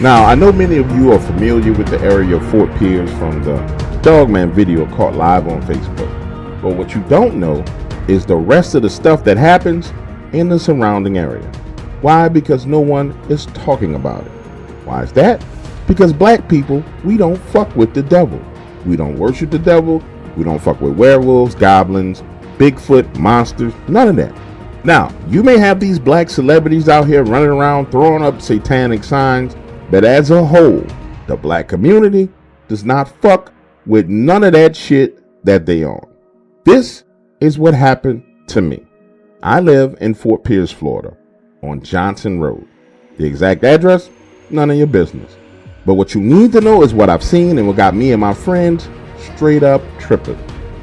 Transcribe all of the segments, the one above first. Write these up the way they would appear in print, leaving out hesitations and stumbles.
Now, I know many of you are familiar with the area of Fort Pierce from the Dogman video caught live on Facebook. But what you don't know is the rest of the stuff that happens in the surrounding area. Why? Because no one is talking about it. Why is that? Because black people, we don't fuck with the devil. We don't worship the devil. We don't fuck with werewolves, goblins, Bigfoot, monsters, none of that. Now, you may have these black celebrities out here running around throwing up satanic signs, but as a whole, the black community does not fuck with none of that shit that they on. This is what happened to me. I live in Fort Pierce, Florida, on Johnson Road. The exact address, none of your business. But what you need to know is what I've seen and what got me and my friends straight up tripping.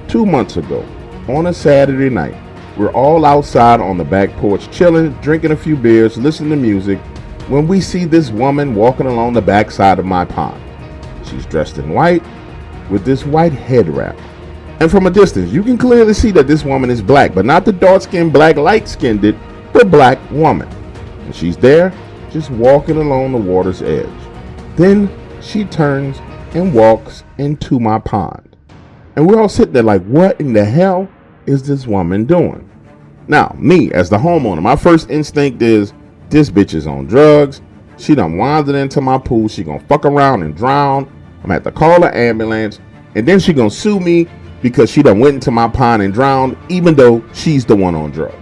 2 months ago, on a Saturday night, we're all outside on the back porch chilling, drinking a few beers, listening to music, when we see this woman walking along the backside of my pond. She's dressed in white with this white head wrap. And from a distance, you can clearly see that this woman is black, but not the dark-skinned, black, light-skinned, the black woman. And she's there, just walking along the water's edge. Then she turns and walks into my pond. And we're all sitting there like, what in the hell is this woman doing? Now, me as the homeowner, my first instinct is, this bitch is on drugs. She done wandered into my pool. She gonna fuck around and drown. I'm gonna have to call an ambulance. And then she gonna sue me because she done went into my pond and drowned, even though she's the one on drugs.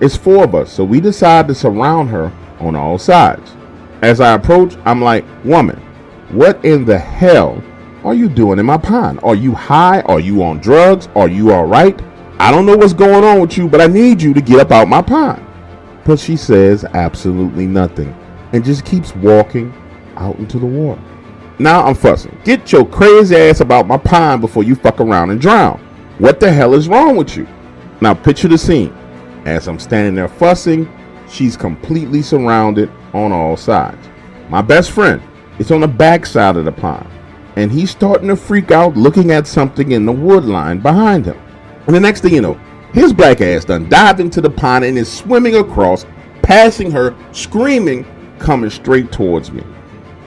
It's 4 of us, so we decide to surround her on all sides. As I approach, I'm like, woman, what in the hell are you doing in my pond? Are you high? Are you on drugs? Are you all right? I don't know what's going on with you, but I need you to get up out my pond. But she says absolutely nothing and just keeps walking out into the water. Now I'm fussing. Get your crazy ass about my pond before you fuck around and drown. What the hell is wrong with you? Now picture the scene. As I'm standing there fussing, she's completely surrounded on all sides. My best friend is on the back side of the pond, and he's starting to freak out looking at something in the wood line behind him. And the next thing you know, his black ass done dived into the pond and is swimming across, passing her, screaming, coming straight towards me.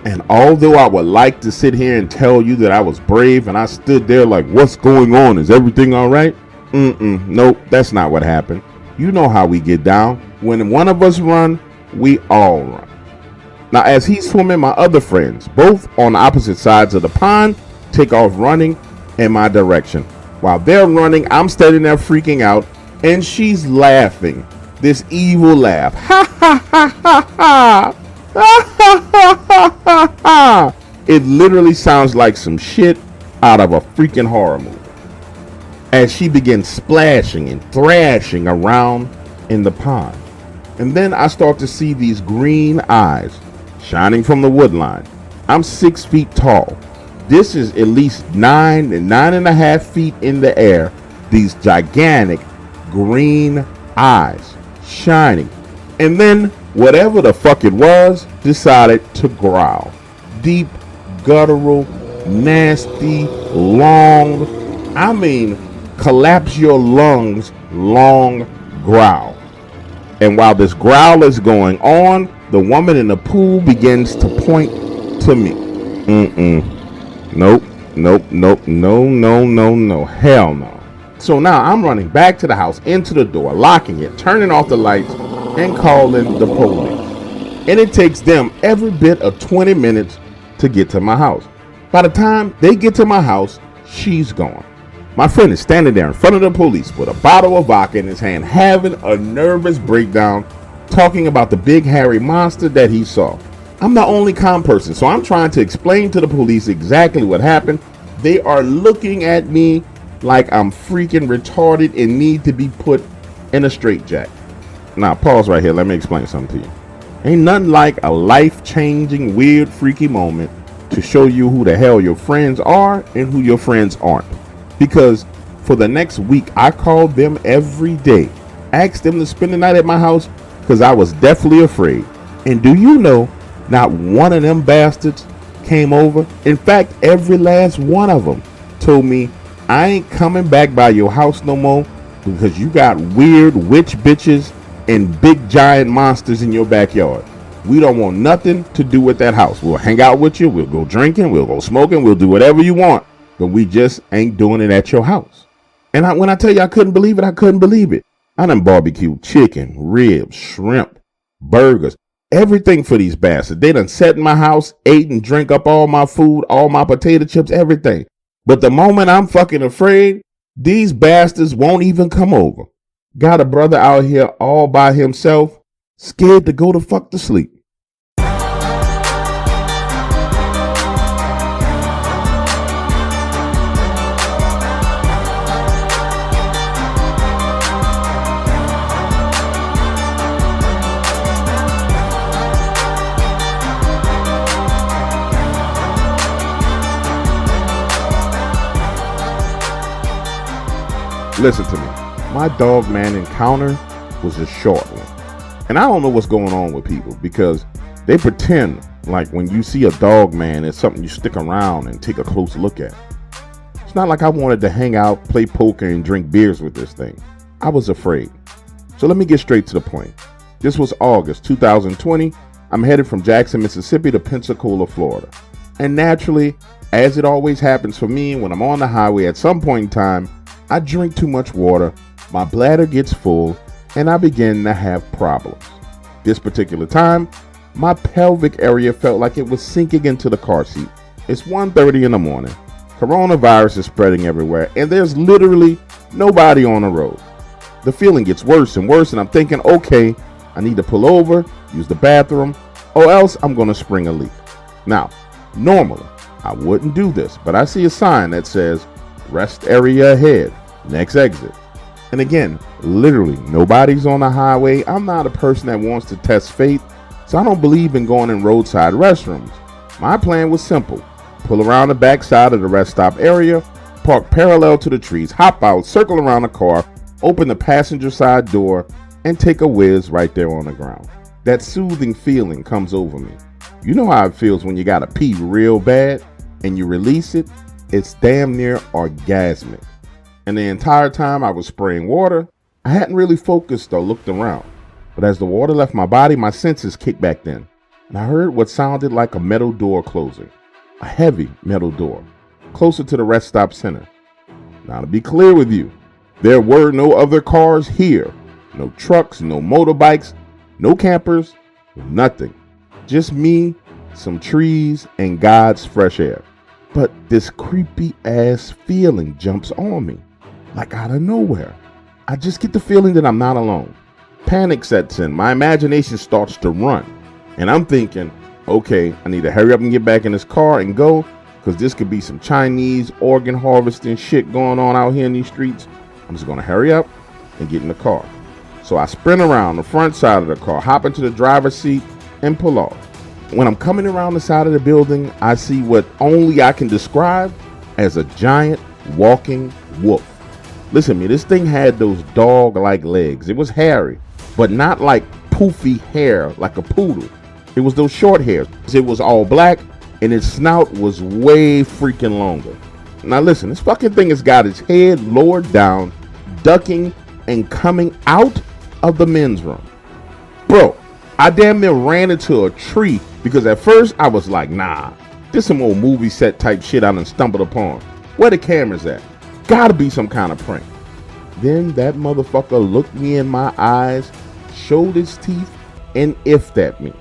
And although I would like to sit here and tell you that I was brave and I stood there like, what's going on? Is everything all right? Nope, that's not what happened. You know how we get down. When one of us run, we all run. Now, as he's swimming, my other friends, both on opposite sides of the pond, take off running in my direction. While they're running, I'm standing there freaking out, and she's laughing. This evil laugh. Ha ha ha ha ha. Ha ha ha ha ha ha. It literally sounds like some shit out of a freaking horror movie. As she begins splashing and thrashing around in the pond. And then I start to see these green eyes shining from the wood line. I'm 6 feet tall. This is at least 9.5 feet in the air. These gigantic green eyes shining. And then whatever the fuck it was decided to growl. Deep, guttural, nasty, long, collapse your lungs, long growl. And while this growl is going on, the woman in the pool begins to point to me. Nope, no, hell no. So now I'm running back to the house, into the door, locking it, turning off the lights, and calling the police. And it takes them every bit of 20 minutes to get to my house. By the time they get to my house, she's gone. My friend is standing there in front of the police with a bottle of vodka in his hand, having a nervous breakdown, talking about the big hairy monster that he saw. I'm the only calm person, so I'm trying to explain to the police exactly what happened. They are looking at me like I'm freaking retarded and need to be put in a straitjacket. Now, pause right here. Let me explain something to you. Ain't nothing like a life-changing, weird, freaky moment to show you who the hell your friends are and who your friends aren't. Because for the next week, I called them every day, asked them to spend the night at my house because I was deathly afraid. And do you know, not one of them bastards came over. In fact, every last one of them told me, I ain't coming back by your house no more because you got weird witch bitches and big giant monsters in your backyard. We don't want nothing to do with that house. We'll hang out with you. We'll go drinking. We'll go smoking. We'll do whatever you want. But we just ain't doing it at your house. And when I tell you I couldn't believe it, I couldn't believe it. I done barbecued chicken, ribs, shrimp, burgers, everything for these bastards. They done sat in my house, ate and drank up all my food, all my potato chips, everything. But the moment I'm fucking afraid, these bastards won't even come over. Got a brother out here all by himself, scared to go the fuck to sleep. Listen to me. My Dogman encounter was a short one. And I don't know what's going on with people because they pretend like when you see a Dogman, it's something you stick around and take a close look at. It's not like I wanted to hang out, play poker, and drink beers with this thing. I was afraid. So let me get straight to the point. This was August 2020. I'm headed from Jackson, Mississippi to Pensacola, Florida. And naturally, as it always happens for me when I'm on the highway at some point in time, I drink too much water, my bladder gets full, and I begin to have problems. This particular time, my pelvic area felt like it was sinking into the car seat. It's 1:30 in the morning. Coronavirus is spreading everywhere, and there's literally nobody on the road. The feeling gets worse and worse, and I'm thinking, okay, I need to pull over, use the bathroom, or else I'm going to spring a leak. Now, normally, I wouldn't do this, but I see a sign that says, rest area ahead, next exit. And again, literally nobody's on the highway. I'm not a person that wants to test faith, so I don't believe in going in roadside restrooms. My plan was simple. Pull around the back side of the rest stop area, park parallel to the trees, hop out, circle around the car, open the passenger side door, and take a whiz right there on the ground. That soothing feeling comes over me. You know how it feels when you gotta pee real bad and you release it? It's damn near orgasmic. And the entire time I was spraying water, I hadn't really focused or looked around. But as the water left my body, my senses kicked back in. And I heard what sounded like a metal door closing. A heavy metal door, closer to the rest stop center. Now to be clear with you, there were no other cars here. No trucks, no motorbikes, no campers, nothing. Just me, some trees, and God's fresh air. But this creepy ass feeling jumps on me, like out of nowhere. I just get the feeling that I'm not alone. Panic sets in, my imagination starts to run. And I'm thinking, okay, I need to hurry up and get back in this car and go, because this could be some Chinese organ harvesting shit going on out here in these streets. I'm just gonna hurry up and get in the car. So I sprint around the front side of the car, hop into the driver's seat, and pull off. When I'm coming around the side of the building, I see what only I can describe as a giant walking wolf. Listen to me, this thing had those dog-like legs. It was hairy, but not like poofy hair like a poodle. It was those short hairs. It was all black, and its snout was way freaking longer. Now listen, this fucking thing has got its head lowered down, ducking and coming out of the men's room. Bro, I damn near ran into a tree because at first I was like, nah, this some old movie set type shit I done stumbled upon. Where the cameras at? Gotta be some kind of prank. Then that motherfucker looked me in my eyes, showed his teeth, and iffed at me.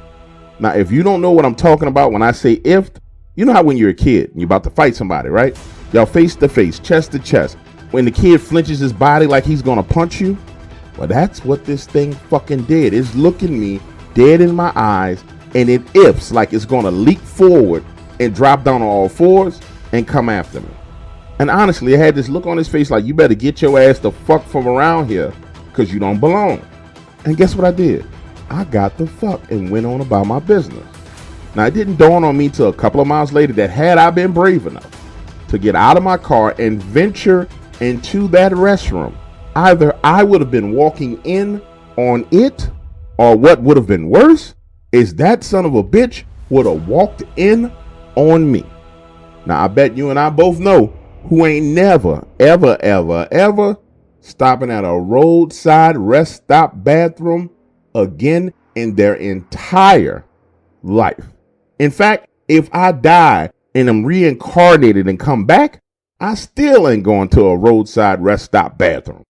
Now, if you don't know what I'm talking about when I say iffed, you know how when you're a kid and you're about to fight somebody, right? Y'all face to face, chest to chest. When the kid flinches his body like he's gonna punch you, well, that's what this thing fucking did. It's looking me dead in my eyes, and it ifs like it's gonna leap forward and drop down on all fours and come after me. And honestly, it had this look on his face like, you better get your ass the fuck from around here because you don't belong. And guess what I did? I got the fuck and went on about my business. Now, it didn't dawn on me till a couple of miles later that had I been brave enough to get out of my car and venture into that restroom, either I would have been walking in on it, or what would have been worse is that son of a bitch would have walked in on me. Now, I bet you and I both know who ain't never, ever, ever, ever stopping at a roadside rest stop bathroom again in their entire life. In fact, if I die and am reincarnated and come back, I still ain't going to a roadside rest stop bathroom.